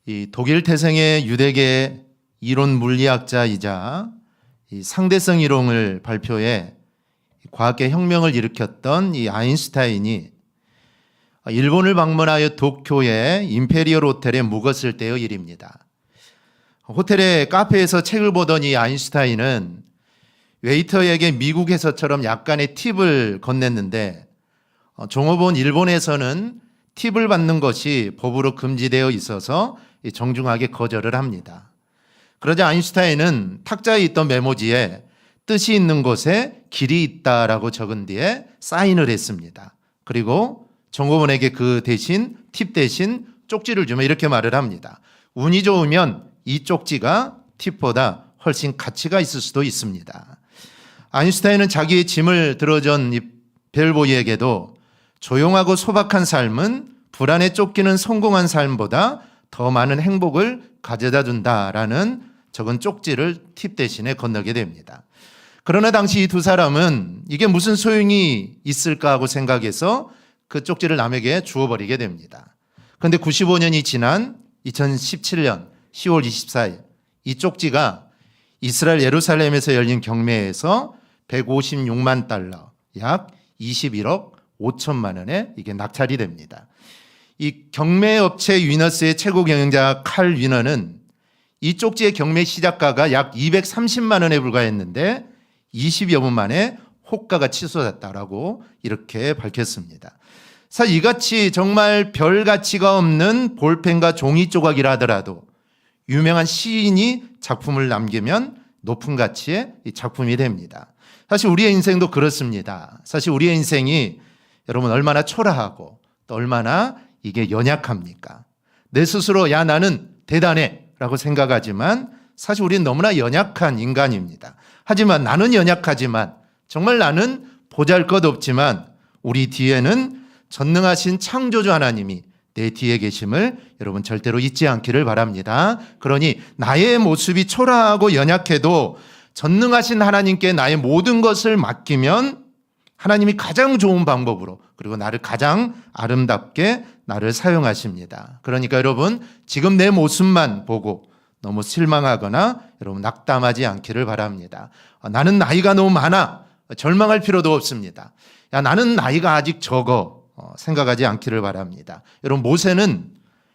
이 독일 태생의 유대계 이론 물리학자이자 이 상대성 이론을 발표해 과학계 혁명을 일으켰던 이 아인슈타인이 일본을 방문하여 도쿄의 임페리얼 호텔에 묵었을 때의 일입니다. 호텔의 카페에서 책을 보던 이 아인슈타인은 웨이터에게 미국에서처럼 약간의 팁을 건넸는데 종업원 일본에서는 팁을 받는 것이 법으로 금지되어 있어서 정중하게 거절을 합니다. 그러자 아인슈타인은 탁자에 있던 메모지에 뜻이 있는 곳에 길이 있다라고 적은 뒤에 사인을 했습니다. 그리고 종업원에게 그 대신 팁 대신 쪽지를 주며 이렇게 말을 합니다. 운이 좋으면 이 쪽지가 팁보다 훨씬 가치가 있을 수도 있습니다. 아인슈타인은 자기의 짐을 들어준 이 벨보이에게도 조용하고 소박한 삶은 불안에 쫓기는 성공한 삶보다 더 많은 행복을 가져다 준다라는 적은 쪽지를 팁 대신에 건너게 됩니다. 그러나 당시 이 두 사람은 이게 무슨 소용이 있을까 하고 생각해서 그 쪽지를 남에게 주어버리게 됩니다. 그런데 95년이 지난 2017년 10월 24일 이 쪽지가 이스라엘 예루살렘에서 열린 경매에서 156만 달러, 약 21억 5천만 원에 이게 낙찰이 됩니다. 이 경매업체 위너스의 최고 경영자 칼 위너는 이 쪽지의 경매 시작가가 약 230만 원에 불과했는데 20여 분 만에 호가가 치솟았다라고 이렇게 밝혔습니다. 사실 이같이 정말 별 가치가 없는 볼펜과 종이 조각이라 하더라도 유명한 시인이 작품을 남기면 높은 가치의 작품이 됩니다. 사실 우리의 인생도 그렇습니다. 사실 우리의 인생이 여러분 얼마나 초라하고 또 얼마나 이게 연약합니까? 내 스스로 야 나는 대단해 라고 생각하지만 사실 우리는 너무나 연약한 인간입니다. 하지만 나는 연약하지만 정말 나는 보잘것없지만 우리 뒤에는 전능하신 창조주 하나님이 내 뒤에 계심을 여러분 절대로 잊지 않기를 바랍니다. 그러니 나의 모습이 초라하고 연약해도 전능하신 하나님께 나의 모든 것을 맡기면 하나님이 가장 좋은 방법으로 그리고 나를 가장 아름답게 나를 사용하십니다. 그러니까 여러분 지금 내 모습만 보고 너무 실망하거나 여러분 낙담하지 않기를 바랍니다. 나는 나이가 너무 많아. 절망할 필요도 없습니다. 야, 나는 나이가 아직 적어. 생각하지 않기를 바랍니다. 여러분 모세는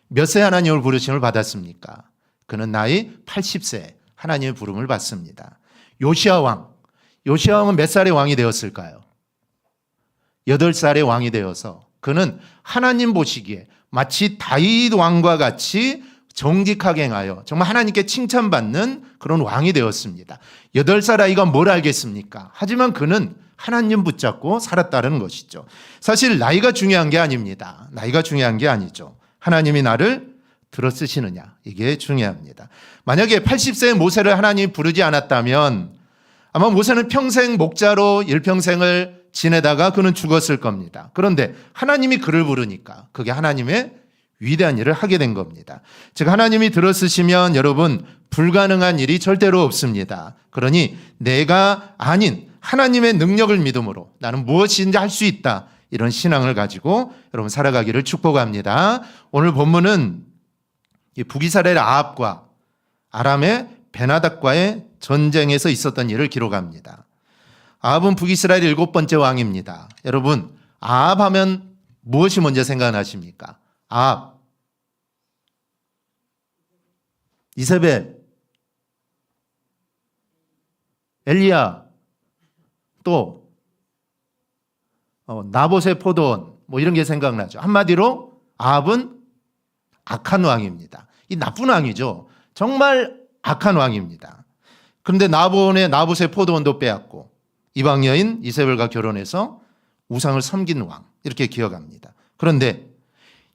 몇 세 하나님을 부르심을 받았습니까? 그는 나이 80세 하나님의 부름을 받습니다. 요시야 왕은 몇 살의 왕이 되었을까요? 8살의 왕이 되어서 그는 하나님 보시기에 마치 다윗 왕과 같이 정직하게 행하여 정말 하나님께 칭찬받는 그런 왕이 되었습니다. 8살 아이가 뭘 알겠습니까? 하지만 그는 하나님 붙잡고 살았다는 것이죠. 사실 나이가 중요한 게 아닙니다. 나이가 중요한 게 아니죠. 하나님이 나를 들어쓰시느냐 이게 중요합니다. 만약에 80세의 모세를 하나님이 부르지 않았다면 아마 모세는 평생 목자로 일평생을 지내다가 그는 죽었을 겁니다. 그런데 하나님이 그를 부르니까 그게 하나님의 위대한 일을 하게 된 겁니다. 즉 하나님이 들어쓰시면 여러분 불가능한 일이 절대로 없습니다. 그러니 내가 아닌 하나님의 능력을 믿음으로 나는 무엇인지 할 수 있다. 이런 신앙을 가지고 여러분 살아가기를 축복합니다. 오늘 본문은 북이스라엘 아합과 아람의 베나닥과의 전쟁에서 있었던 일을 기록합니다. 아합은 북이스라엘 7번째 왕입니다. 여러분 아합 하면 무엇이 먼저 생각나십니까? 아합, 이세벨, 엘리야, 또 나봇의 포도원 뭐 이런 게 생각나죠. 한마디로 아합은 악한 왕입니다. 이 나쁜 왕이죠. 정말 악한 왕입니다. 그런데 나봇의 포도원도 빼앗고 이방 여인 이세벨과 결혼해서 우상을 섬긴 왕 이렇게 기억합니다. 그런데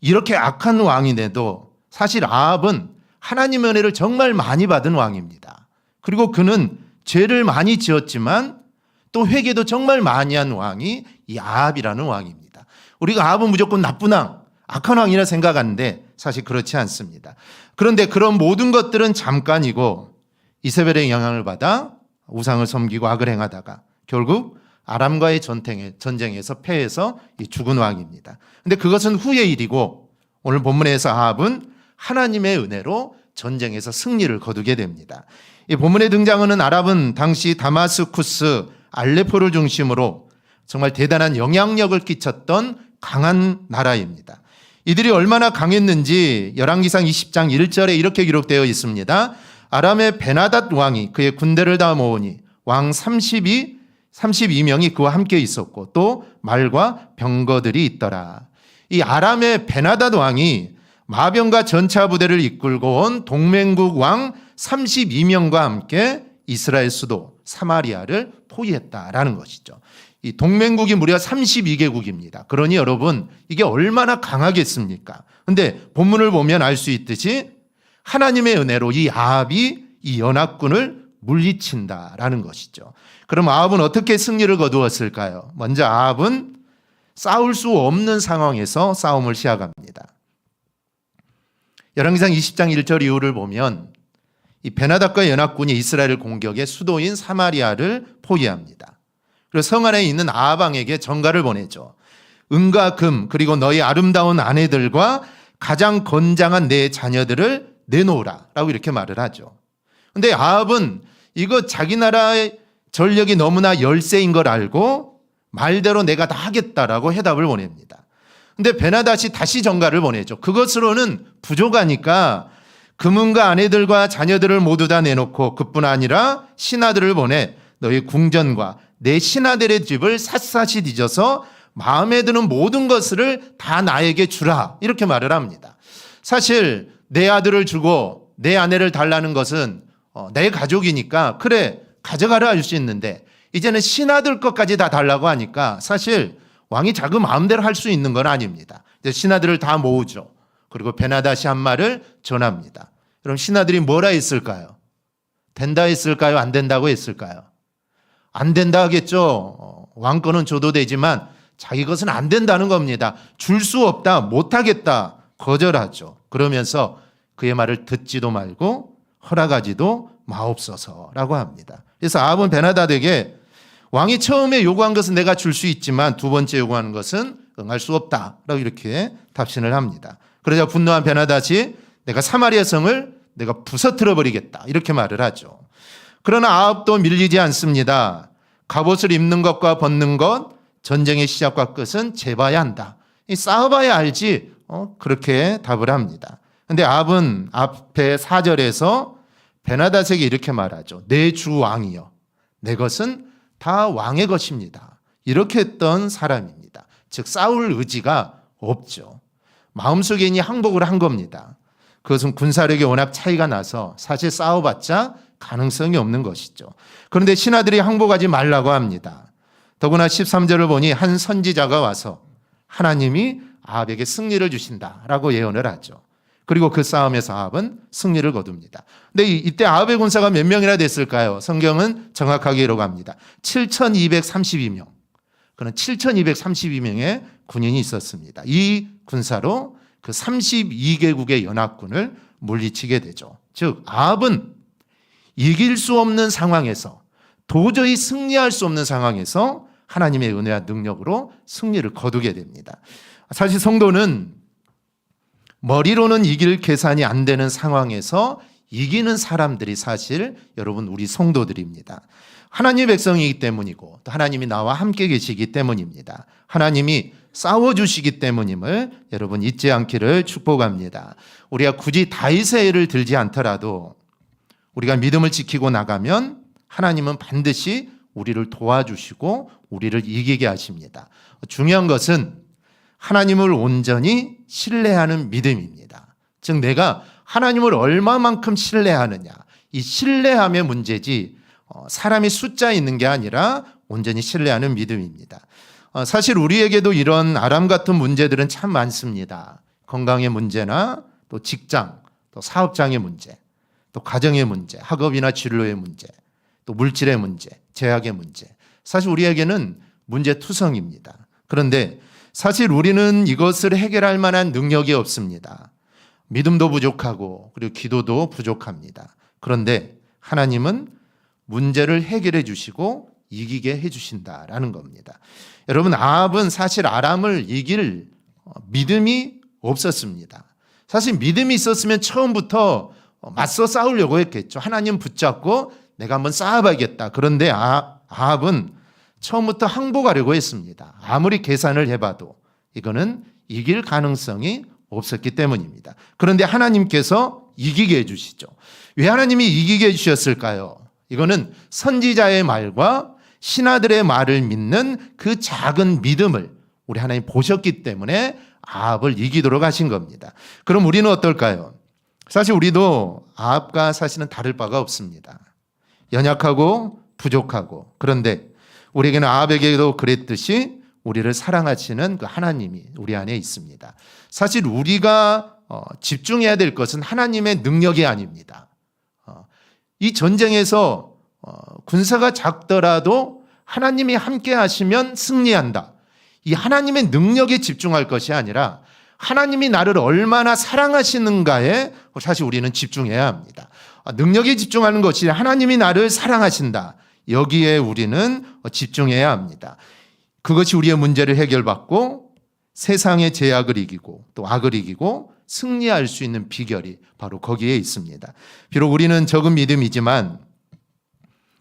이렇게 악한 왕인데도 사실 아합은 하나님의 은혜를 정말 많이 받은 왕입니다. 그리고 그는 죄를 많이 지었지만 또 회개도 정말 많이 한 왕이 이 아합이라는 왕입니다. 우리가 아합은 무조건 나쁜 왕, 악한 왕이라 생각하는데 사실 그렇지 않습니다. 그런데 그런 모든 것들은 잠깐이고 이세벨의 영향을 받아 우상을 섬기고 악을 행하다가 결국 아람과의 전쟁에서 패해서 죽은 왕입니다. 그런데 그것은 후의 일이고 오늘 본문에서 아합은 하나님의 은혜로 전쟁에서 승리를 거두게 됩니다. 이 본문에 등장하는 아랍은 당시 다마스쿠스, 알레포를 중심으로 정말 대단한 영향력을 끼쳤던 강한 나라입니다. 이들이 얼마나 강했는지 열왕기상 20장 1절에 이렇게 기록되어 있습니다. 아람의 베나닷 왕이 그의 군대를 다 모으니 왕 32명이 그와 함께 있었고 또 말과 병거들이 있더라. 이 아람의 베나닷 왕이 마병과 전차 부대를 이끌고 온 동맹국 왕 32명과 함께 이스라엘 수도 사마리아를 포위했다라는 것이죠. 이 동맹국이 무려 32개국입니다. 그러니 여러분 이게 얼마나 강하겠습니까? 근데 본문을 보면 알 수 있듯이 하나님의 은혜로 이 아합이 이 연합군을 물리친다라는 것이죠. 그럼 아합은 어떻게 승리를 거두었을까요? 먼저 아합은 싸울 수 없는 상황에서 싸움을 시작합니다. 열왕기상 20장 1절 이후를 보면 이 베나닷과 연합군이 이스라엘 공격에 수도인 사마리아를 포위합니다. 그리고 성 안에 있는 아합 왕에게 전가를 보내죠. 은과 금 그리고 너희 아름다운 아내들과 가장 건장한 내 자녀들을 내놓으라 라고 이렇게 말을 하죠. 그런데 아합은 이거 자기 나라의 전력이 너무나 열세인 걸 알고 말대로 내가 다 하겠다라고 해답을 보냅니다. 근데 베나닷이 다시 전가를 보내죠. 그것으로는 부족하니까 금은과 아내들과 자녀들을 모두 다 내놓고 그뿐 아니라 신하들을 보내 너희 궁전과 내 신하들의 집을 샅샅이 뒤져서 마음에 드는 모든 것을 다 나에게 주라 이렇게 말을 합니다. 사실 내 아들을 주고 내 아내를 달라는 것은 내 가족이니까 그래 가져가라 할 수 있는데 이제는 신하들 것까지 다 달라고 하니까 사실 왕이 자기 마음대로 할 수 있는 건 아닙니다. 이제 신하들을 다 모으죠. 그리고 베나닷이 한 말을 전합니다. 그럼 신하들이 뭐라 했을까요? 된다 했을까요? 안 된다고 했을까요? 안 된다 하겠죠. 왕 거는 줘도 되지만 자기 것은 안 된다는 겁니다. 줄 수 없다, 못하겠다, 거절하죠. 그러면서 그의 말을 듣지도 말고 허락하지도 마옵소서라고 합니다. 그래서 아합은 베나닷에게 왕이 처음에 요구한 것은 내가 줄 수 있지만 두 번째 요구하는 것은 응할 수 없다라고 이렇게 답신을 합니다. 그러자 분노한 베나닷이 내가 사마리아 성을 내가 부서뜨려 버리겠다 이렇게 말을 하죠. 그러나 아합도 밀리지 않습니다. 갑옷을 입는 것과 벗는 것, 전쟁의 시작과 끝은 재봐야 한다. 싸워봐야 알지. 그렇게 답을 합니다. 그런데 아합은 앞에 4절에서 베나닷에게 이렇게 말하죠. 내 주 왕이여, 내 것은 다 왕의 것입니다. 이렇게 했던 사람입니다. 즉 싸울 의지가 없죠. 마음속에 이미 항복을 한 겁니다. 그것은 군사력이 워낙 차이가 나서 사실 싸워봤자 가능성이 없는 것이죠. 그런데 신하들이 항복하지 말라고 합니다. 더구나 13절을 보니 한 선지자가 와서 하나님이 아합에게 승리를 주신다라고 예언을 하죠. 그리고 그 싸움에서 아합은 승리를 거둡니다. 근데 이때 아합의 군사가 몇 명이나 됐을까요? 성경은 정확하게 이러합니다. 7,232명. 그는 7,232명의 군인이 있었습니다. 이 군사로 그 32개국의 연합군을 물리치게 되죠. 즉 아합은 이길 수 없는 상황에서 도저히 승리할 수 없는 상황에서 하나님의 은혜와 능력으로 승리를 거두게 됩니다. 사실 성도는 머리로는 이길 계산이 안 되는 상황에서 이기는 사람들이 사실 여러분 우리 성도들입니다. 하나님의 백성이기 때문이고 또 하나님이 나와 함께 계시기 때문입니다. 하나님이 싸워주시기 때문임을 여러분 잊지 않기를 축복합니다. 우리가 굳이 다윗의 예를 들지 않더라도 우리가 믿음을 지키고 나가면 하나님은 반드시 우리를 도와주시고 우리를 이기게 하십니다. 중요한 것은 하나님을 온전히 신뢰하는 믿음입니다. 즉 내가 하나님을 얼마만큼 신뢰하느냐, 이 신뢰함의 문제지 사람이 숫자 있는 게 아니라 온전히 신뢰하는 믿음입니다. 사실 우리에게도 이런 아람 같은 문제들은 참 많습니다. 건강의 문제나 또 직장, 또 사업장의 문제, 또 가정의 문제, 학업이나 진로의 문제, 또 물질의 문제, 제약의 문제. 사실 우리에게는 문제투성입니다. 그런데 사실 우리는 이것을 해결할 만한 능력이 없습니다. 믿음도 부족하고 그리고 기도도 부족합니다. 그런데 하나님은 문제를 해결해 주시고 이기게 해 주신다라는 겁니다. 여러분 아합은 사실 아람을 이길 믿음이 없었습니다. 사실 믿음이 있었으면 처음부터 맞서 싸우려고 했겠죠. 하나님 붙잡고 내가 한번 싸워봐야겠다. 그런데 아합은 처음부터 항복하려고 했습니다. 아무리 계산을 해봐도 이거는 이길 가능성이 없었기 때문입니다. 그런데 하나님께서 이기게 해주시죠. 왜 하나님이 이기게 해주셨을까요? 이거는 선지자의 말과 신하들의 말을 믿는 그 작은 믿음을 우리 하나님 보셨기 때문에 아합을 이기도록 하신 겁니다. 그럼 우리는 어떨까요? 사실 우리도 아합과 사실은 다를 바가 없습니다. 연약하고 부족하고, 그런데 우리에게는 아합에게도 그랬듯이 우리를 사랑하시는 그 하나님이 우리 안에 있습니다. 사실 우리가 집중해야 될 것은 하나님의 능력이 아닙니다. 이 전쟁에서 군사가 작더라도 하나님이 함께 하시면 승리한다. 이 하나님의 능력에 집중할 것이 아니라 하나님이 나를 얼마나 사랑하시는가에 사실 우리는 집중해야 합니다. 능력에 집중하는 것이 하나님이 나를 사랑하신다. 여기에 우리는 집중해야 합니다. 그것이 우리의 문제를 해결받고 세상의 제약을 이기고 또 악을 이기고 승리할 수 있는 비결이 바로 거기에 있습니다. 비록 우리는 적은 믿음이지만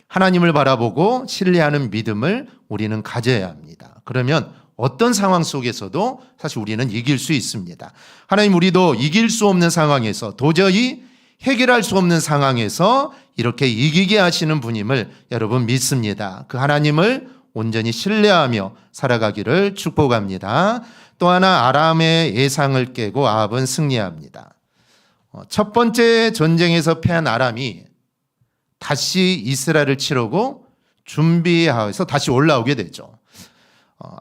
하나님을 바라보고 신뢰하는 믿음을 우리는 가져야 합니다. 그러면 어떤 상황 속에서도 사실 우리는 이길 수 있습니다. 하나님, 우리도 이길 수 없는 상황에서, 도저히 해결할 수 없는 상황에서 이렇게 이기게 하시는 분임을 여러분 믿습니다. 그 하나님을 온전히 신뢰하며 살아가기를 축복합니다. 또 하나, 아람의 예상을 깨고 아합은 승리합니다. 첫 번째 전쟁에서 패한 아람이 다시 이스라엘을 치르고 준비해서 다시 올라오게 되죠.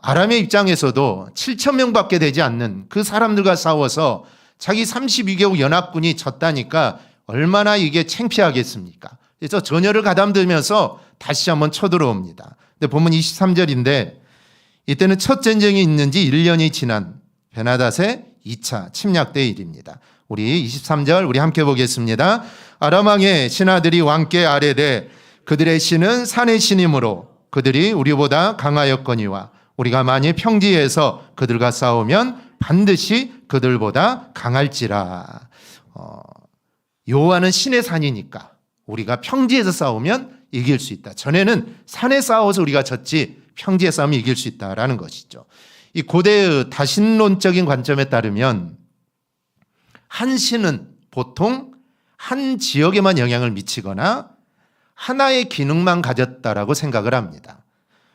아람의 입장에서도 7,000명밖에 되지 않는 그 사람들과 싸워서 자기 32개국 연합군이 졌다니까 얼마나 이게 창피하겠습니까? 그래서 전열을 가담들면서 다시 한번 쳐들어옵니다. 근데 본문 23절인데 이때는 첫 전쟁이 있는지 1년이 지난 베나닷의 2차 침략대 일입니다. 우리 23절 우리 함께 보겠습니다. 아람 왕의 신하들이 왕께 아뢰되 그들의 신은 산의 신이므로 그들이 우리보다 강하였거니와 우리가 만일 평지에서 그들과 싸우면 반드시 그들보다 강할지라. 여호와는 신의 산이니까 우리가 평지에서 싸우면 이길 수 있다. 전에는 산에 싸워서 우리가 졌지 평지에 싸우면 이길 수 있다라는 것이죠. 이 고대의 다신론적인 관점에 따르면 한 신은 보통 한 지역에만 영향을 미치거나 하나의 기능만 가졌다라고 생각을 합니다.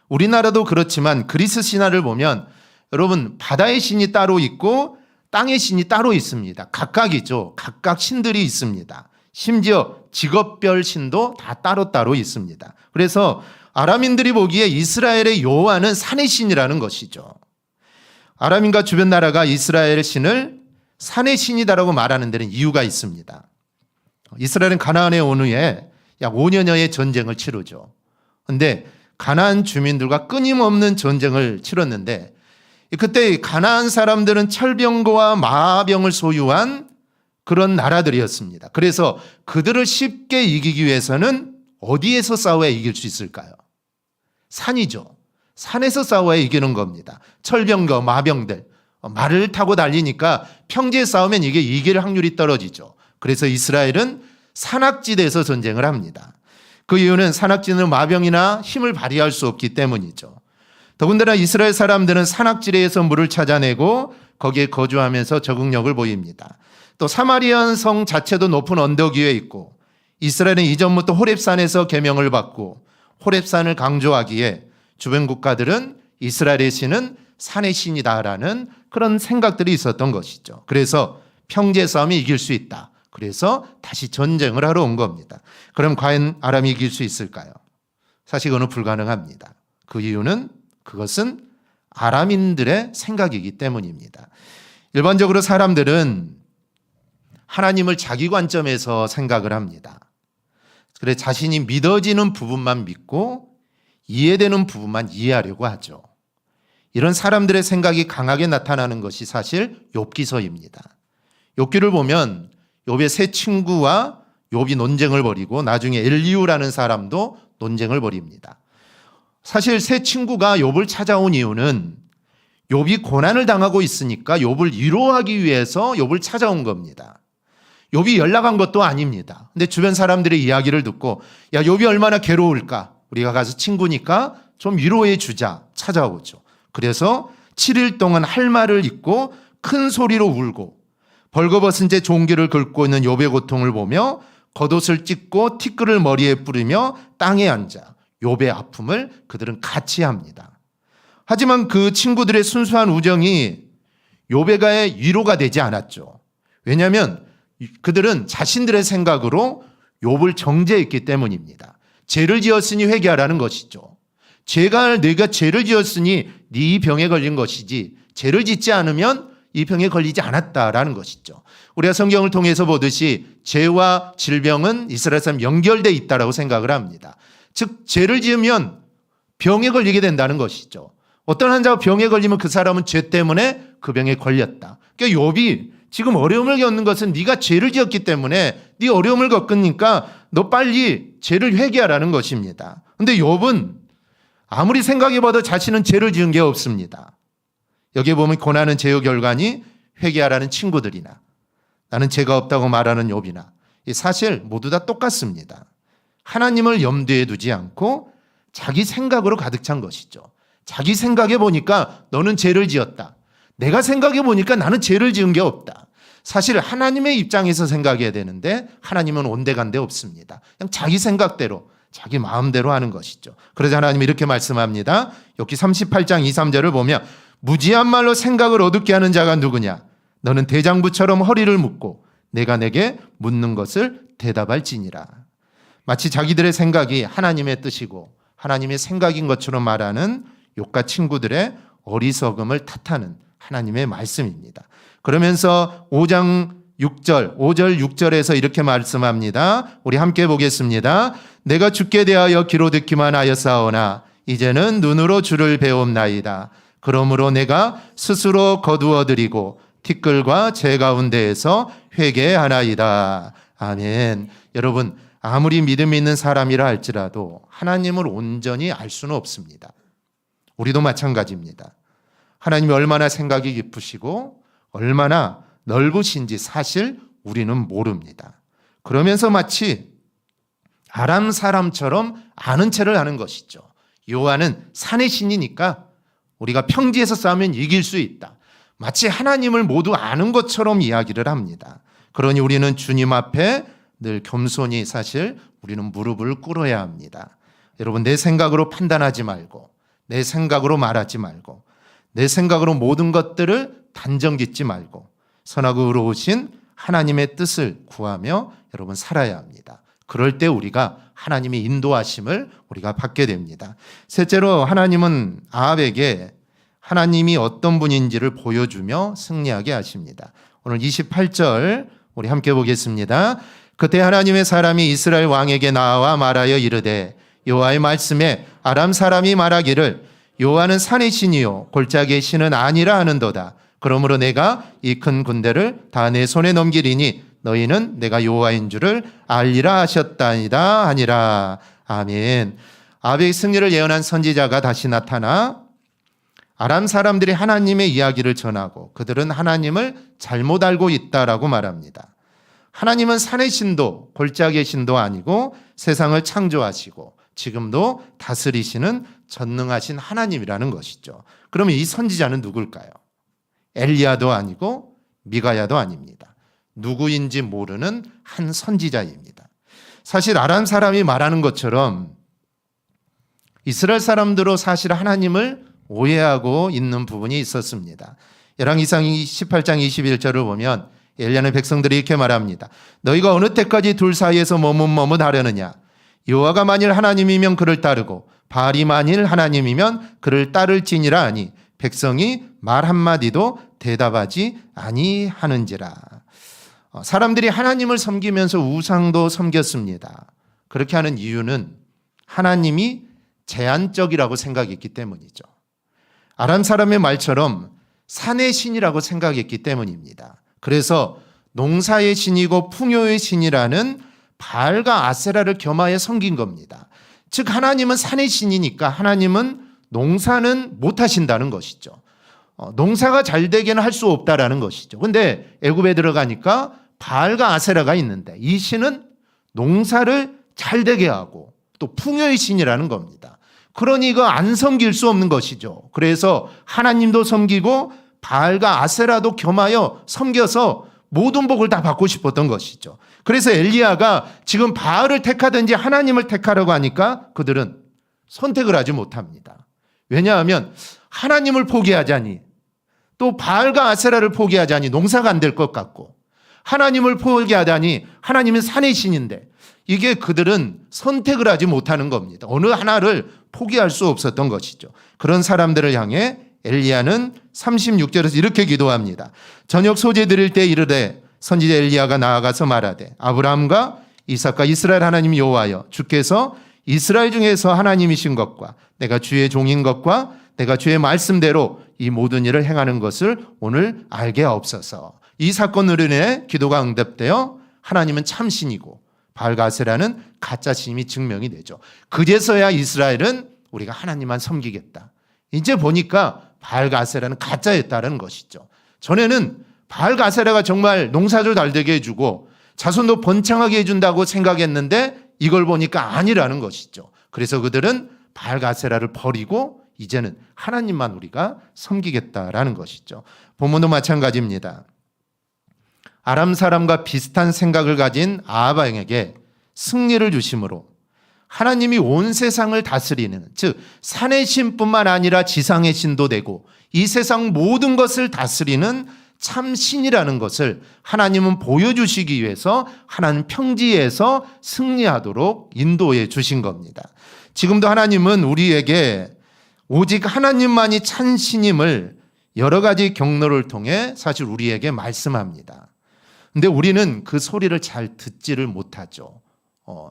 우리나라도 그렇지만 그리스 신화를 보면 여러분 바다의 신이 따로 있고 땅의 신이 따로 있습니다. 각각이죠. 각각 신들이 있습니다. 심지어 직업별 신도 다 따로따로 있습니다. 그래서 아람인들이 보기에 이스라엘의 여호와는 산의 신이라는 것이죠. 아람인과 주변 나라가 이스라엘 신을 산의 신이다라고 말하는 데는 이유가 있습니다. 이스라엘은 가나안에 온 후에 약 5년여의 전쟁을 치르죠. 그런데 가나안 주민들과 끊임없는 전쟁을 치렀는데 그때 가나안 사람들은 철병거와 마병을 소유한 그런 나라들이었습니다. 그래서 그들을 쉽게 이기기 위해서는 어디에서 싸워야 이길 수 있을까요? 산이죠. 산에서 싸워야 이기는 겁니다. 철병거, 마병들 말을 타고 달리니까 평지에 싸우면 이게 이길 확률이 떨어지죠. 그래서 이스라엘은 산악지대에서 전쟁을 합니다. 그 이유는 산악지대는 마병이나 힘을 발휘할 수 없기 때문이죠. 더군다나 이스라엘 사람들은 산악지대에서 물을 찾아내고 거기에 거주하면서 적응력을 보입니다. 또 사마리아 성 자체도 높은 언덕 위에 있고 이스라엘은 이전부터 호렙산에서 계명을 받고 호렙산을 강조하기에 주변 국가들은 이스라엘의 신은 산의 신이다라는 그런 생각들이 있었던 것이죠. 그래서 평지의 싸움이 이길 수 있다. 그래서 다시 전쟁을 하러 온 겁니다. 그럼 과연 아람이 이길 수 있을까요? 사실 그건 불가능합니다. 그 이유는 그것은 아람인들의 생각이기 때문입니다. 일반적으로 사람들은 하나님을 자기 관점에서 생각을 합니다. 그래 자신이 믿어지는 부분만 믿고 이해되는 부분만 이해하려고 하죠. 이런 사람들의 생각이 강하게 나타나는 것이 사실 욥기서입니다. 욥기를 보면 욥의 세 친구와 욥이 논쟁을 벌이고 나중에 엘리후라는 사람도 논쟁을 벌입니다. 사실 세 친구가 욥을 찾아온 이유는 욥이 고난을 당하고 있으니까 욥을 위로하기 위해서 욥을 찾아온 겁니다. 욥이 연락한 것도 아닙니다. 근데 주변 사람들의 이야기를 듣고 야, 욥이 얼마나 괴로울까? 우리가 가서 친구니까 좀 위로해 주자 찾아오죠. 그래서 7일 동안 할 말을 잊고 큰 소리로 울고 벌거벗은 채 종기를 긁고 있는 욥의 고통을 보며 겉옷을 찢고 티끌을 머리에 뿌리며 땅에 앉아 욥의 아픔을 그들은 같이 합니다. 하지만 그 친구들의 순수한 우정이 욥의 위로가 되지 않았죠. 왜냐하면 그들은 자신들의 생각으로 욥을 정죄했기 때문입니다. 죄를 지었으니 회개하라는 것이죠. 내가 죄를 지었으니 네 병에 걸린 것이지 죄를 짓지 않으면 이 병에 걸리지 않았다라는 것이죠. 우리가 성경을 통해서 보듯이 죄와 질병은 이스라엘 사람 연결되어 있다라고 생각을 합니다. 즉 죄를 지으면 병에 걸리게 된다는 것이죠. 어떤 환자가 병에 걸리면 그 사람은 죄 때문에 그 병에 걸렸다. 그러니까 욥이 지금 어려움을 겪는 것은 네가 죄를 지었기 때문에 네 어려움을 겪으니까 너 빨리 죄를 회개하라는 것입니다. 그런데 욥은 아무리 생각해봐도 자신은 죄를 지은 게 없습니다. 여기에 보면 고난은 죄의 결과니 회개하라는 친구들이나 나는 죄가 없다고 말하는 욥이나 사실 모두 다 똑같습니다. 하나님을 염두에 두지 않고 자기 생각으로 가득 찬 것이죠. 자기 생각해 보니까 너는 죄를 지었다. 내가 생각해 보니까 나는 죄를 지은 게 없다. 사실 하나님의 입장에서 생각해야 되는데 하나님은 온데간데 없습니다. 그냥 자기 생각대로 자기 마음대로 하는 것이죠. 그래서 하나님이 이렇게 말씀합니다. 욥기 38장 2, 3절을 보면 무지한 말로 생각을 어둡게 하는 자가 누구냐? 너는 대장부처럼 허리를 묶고 내가 내게 묻는 것을 대답할지니라. 마치 자기들의 생각이 하나님의 뜻이고 하나님의 생각인 것처럼 말하는 욥과 친구들의 어리석음을 탓하는 하나님의 말씀입니다. 그러면서 5절 6절에서 이렇게 말씀합니다. 우리 함께 보겠습니다. 내가 주께 대하여 귀로 듣기만 하였사오나 이제는 눈으로 주를 배움나이다. 그러므로 내가 스스로 거두어드리고 티끌과 제 가운데에서 회개하나이다. 아멘. 여러분, 아무리 믿음 있는 사람이라 할지라도 하나님을 온전히 알 수는 없습니다. 우리도 마찬가지입니다. 하나님이 얼마나 생각이 깊으시고 얼마나 넓으신지 사실 우리는 모릅니다. 그러면서 마치 아람 사람처럼 아는 체를 하는 것이죠. 여호와는 산의 신이니까 우리가 평지에서 싸우면 이길 수 있다. 마치 하나님을 모두 아는 것처럼 이야기를 합니다. 그러니 우리는 주님 앞에 늘 겸손히 사실 우리는 무릎을 꿇어야 합니다. 여러분, 내 생각으로 판단하지 말고 내 생각으로 말하지 말고 내 생각으로 모든 것들을 단정짓지 말고 선하고 의로우신 하나님의 뜻을 구하며 여러분 살아야 합니다. 그럴 때 우리가 하나님의 인도하심을 우리가 받게 됩니다. 셋째로 하나님은 아합에게 하나님이 어떤 분인지를 보여주며 승리하게 하십니다. 오늘 28절 우리 함께 보겠습니다. 그때 하나님의 사람이 이스라엘 왕에게 나와 말하여 이르되 여호와의 말씀에 아람 사람이 말하기를 여호와는 산의 신이요 골짜기의 신은 아니라 하는도다. 그러므로 내가 이 큰 군대를 다 내 손에 넘기리니 너희는 내가 여호와인 줄을 알리라 하셨다니라 하니라. 아멘. 아합의 승리를 예언한 선지자가 다시 나타나 아람 사람들이 하나님의 이야기를 전하고 그들은 하나님을 잘못 알고 있다라고 말합니다. 하나님은 산의 신도 골짜기의 신도 아니고 세상을 창조하시고 지금도 다스리시는 전능하신 하나님이라는 것이죠. 그러면 이 선지자는 누굴까요? 엘리야도 아니고 미가야도 아닙니다. 누구인지 모르는 한 선지자입니다. 사실 아람 사람이 말하는 것처럼 이스라엘 사람들로 사실 하나님을 오해하고 있는 부분이 있었습니다. 열왕기상 18장 21절을 보면 엘리야는 백성들이 이렇게 말합니다. 너희가 어느 때까지 둘 사이에서 머뭇머뭇하려느냐? 여호와가 만일 하나님이면 그를 따르고 바알이 만일 하나님이면 그를 따를지니라 하니 백성이 말 한마디도 대답하지 아니하는지라. 사람들이 하나님을 섬기면서 우상도 섬겼습니다. 그렇게 하는 이유는 하나님이 제한적이라고 생각했기 때문이죠. 아람 사람의 말처럼 산의 신이라고 생각했기 때문입니다. 그래서 농사의 신이고 풍요의 신이라는 바알과 아세라를 겸하여 섬긴 겁니다. 즉 하나님은 산의 신이니까 하나님은 농사는 못 하신다는 것이죠. 농사가 잘 되게는 할 수 없다라는 것이죠. 근데 애굽에 들어가니까 바알과 아세라가 있는데 이 신은 농사를 잘 되게 하고 또 풍요의 신이라는 겁니다. 그러니 이거 안 섬길 수 없는 것이죠. 그래서 하나님도 섬기고 바알과 아세라도 겸하여 섬겨서 모든 복을 다 받고 싶었던 것이죠. 그래서 엘리야가 지금 바알을 택하든지 하나님을 택하라고 하니까 그들은 선택을 하지 못합니다. 왜냐하면 하나님을 포기하자니 또 바알과 아세라를 포기하자니 농사가 안 될 것 같고 하나님을 포기하자니 하나님은 산의 신인데 이게 그들은 선택을 하지 못하는 겁니다. 어느 하나를 포기할 수 없었던 것이죠. 그런 사람들을 향해 엘리야는 36절에서 이렇게 기도합니다. 저녁 소재 드릴 때 이르되 선지자 엘리야가 나아가서 말하되 아브라함과 이삭과 이스라엘 하나님 여호와여 주께서 이스라엘 중에서 하나님이신 것과 내가 주의 종인 것과 내가 주의 말씀대로 이 모든 일을 행하는 것을 오늘 알게 하옵소서. 이 사건으로 인해 기도가 응답되어 하나님은 참신이고 바알과 아세라는 가짜 신임이 증명이 되죠. 그제서야 이스라엘은 우리가 하나님만 섬기겠다. 이제 보니까 바알과 아세라는 가짜였다는 것이죠. 전에는 바알과 아세라가 정말 농사도 잘 되게 해주고 자손도 번창하게 해준다고 생각했는데 이걸 보니까 아니라는 것이죠. 그래서 그들은 바알과 아세라를 버리고 이제는 하나님만 우리가 섬기겠다라는 것이죠. 본문도 마찬가지입니다. 아람 사람과 비슷한 생각을 가진 아합 왕에게 승리를 주심으로 하나님이 온 세상을 다스리는, 즉 산의 신뿐만 아니라 지상의 신도 되고 이 세상 모든 것을 다스리는 참 신이라는 것을 하나님은 보여주시기 위해서 하나님 평지에서 승리하도록 인도해 주신 겁니다. 지금도 하나님은 우리에게 오직 하나님만이 참 신임을 여러 가지 경로를 통해 사실 우리에게 말씀합니다. 근데 우리는 그 소리를 잘 듣지를 못하죠.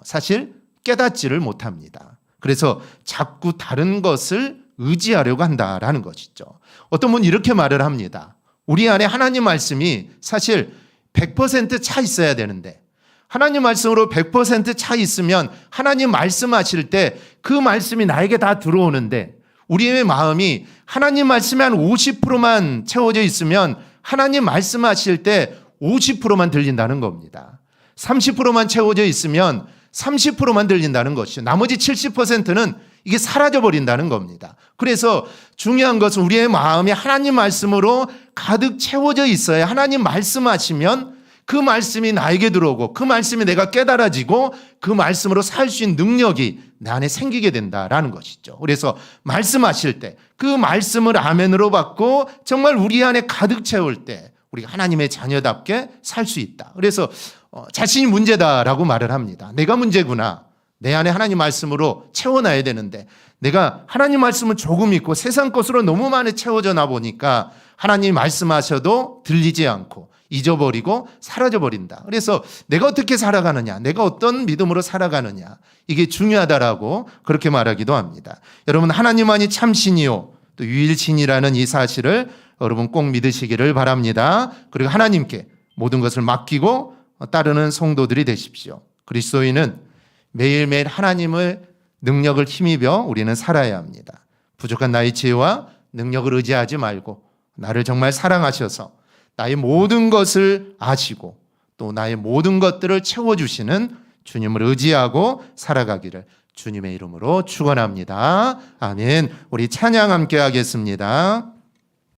사실 깨닫지를 못합니다. 그래서 자꾸 다른 것을 의지하려고 한다라는 것이죠. 어떤 분은 이렇게 말을 합니다. 우리 안에 하나님 말씀이 사실 100% 차 있어야 되는데 하나님 말씀으로 100% 차 있으면 하나님 말씀하실 때 그 말씀이 나에게 다 들어오는데 우리의 마음이 하나님 말씀에 한 50%만 채워져 있으면 하나님 말씀하실 때 50%만 들린다는 겁니다. 30%만 채워져 있으면 30%만 들린다는 것이죠. 나머지 70%는 이게 사라져버린다는 겁니다. 그래서 중요한 것은 우리의 마음이 하나님 말씀으로 가득 채워져 있어야 하나님 말씀하시면 그 말씀이 나에게 들어오고 그 말씀이 내가 깨달아지고 그 말씀으로 살 수 있는 능력이 내 안에 생기게 된다라는 것이죠. 그래서 말씀하실 때 그 말씀을 아멘으로 받고 정말 우리 안에 가득 채울 때 우리가 하나님의 자녀답게 살 수 있다. 그래서 자신이 문제다라고 말을 합니다. 내가 문제구나. 내 안에 하나님 말씀으로 채워놔야 되는데 내가 하나님 말씀은 조금 있고 세상 것으로 너무 많이 채워져 나 보니까 하나님 말씀하셔도 들리지 않고 잊어버리고 사라져버린다. 그래서 내가 어떻게 살아가느냐, 내가 어떤 믿음으로 살아가느냐, 이게 중요하다라고 그렇게 말하기도 합니다. 여러분, 하나님만이 참신이요 또 유일신이라는 이 사실을 여러분 꼭 믿으시기를 바랍니다. 그리고 하나님께 모든 것을 맡기고 따르는 성도들이 되십시오. 그리스도인은 매일매일 하나님을 능력을 힘입어 우리는 살아야 합니다. 부족한 나의 지혜와 능력을 의지하지 말고 나를 정말 사랑하셔서 나의 모든 것을 아시고 또 나의 모든 것들을 채워주시는 주님을 의지하고 살아가기를 주님의 이름으로 축원합니다. 아멘. 우리 찬양 함께 하겠습니다.